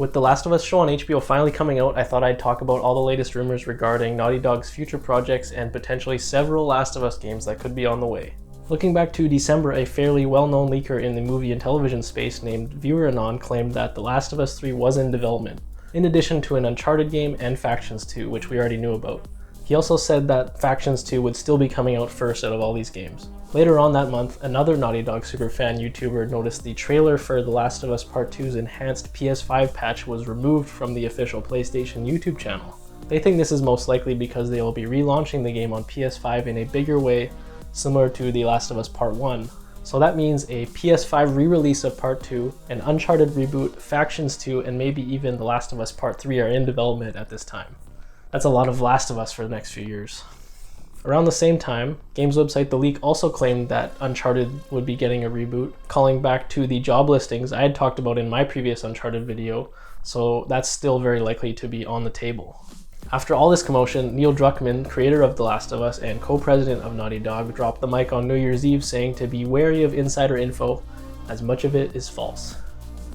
With The Last of Us show on HBO finally coming out, I thought I'd talk about all the latest rumors regarding Naughty Dog's future projects and potentially several Last of Us games that could be on the way. Looking back to December, a fairly well-known leaker in the movie and television space named ViewerAnon claimed that The Last of Us 3 was in development, in addition to an Uncharted game and Factions 2, which we already knew about. He also said that Factions 2 would still be coming out first out of all these games. Later on that month, another Naughty Dog superfan YouTuber noticed the trailer for The Last of Us Part 2's enhanced PS5 patch was removed from the official PlayStation YouTube channel. They think this is most likely because they will be relaunching the game on PS5 in a bigger way, similar to The Last of Us Part 1. So that means a PS5 re-release of Part 2, an Uncharted reboot, Factions 2, and maybe even The Last of Us Part 3 are in development at this time. That's a lot of Last of Us for the next few years. Around the same time, games website The Leak also claimed that Uncharted would be getting a reboot, calling back to the job listings I had talked about in my previous Uncharted video, so that's still very likely to be on the table. After all this commotion, Neil Druckmann, creator of The Last of Us and co-president of Naughty Dog, dropped the mic on New Year's Eve saying to be wary of insider info, as much of it is false.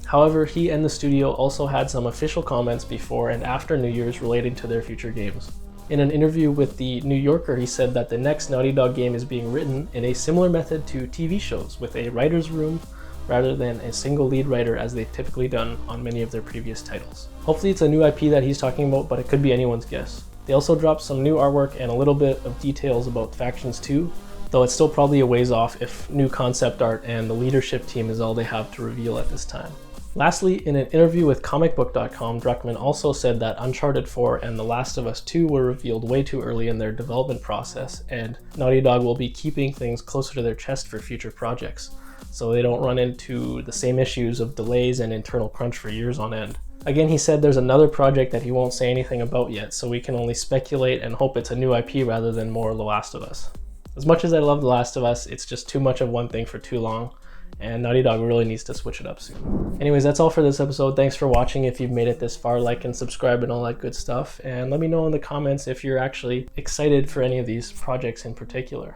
However, he and the studio also had some official comments before and after New Year's relating to their future games. In an interview with the New Yorker, he said that the next Naughty Dog game is being written in a similar method to TV shows, with a writer's room rather than a single lead writer as they've typically done on many of their previous titles. Hopefully it's a new IP that he's talking about, but it could be anyone's guess. They also dropped some new artwork and a little bit of details about Factions 2, though it's still probably a ways off if new concept art and the leadership team is all they have to reveal at this time. Lastly, in an interview with comicbook.com, Druckmann also said that Uncharted 4 and The Last of Us 2 were revealed way too early in their development process, and Naughty Dog will be keeping things closer to their chest for future projects, so they don't run into the same issues of delays and internal crunch for years on end. Again, he said there's another project that he won't say anything about yet, so we can only speculate and hope it's a new IP rather than more The Last of Us. As much as I love The Last of Us, it's just too much of one thing for too long, and Naughty Dog really needs to switch it up soon. Anyways, that's all for this episode. Thanks for watching. If you've made it this far, like and subscribe and all that good stuff. And let me know in the comments if you're actually excited for any of these projects in particular.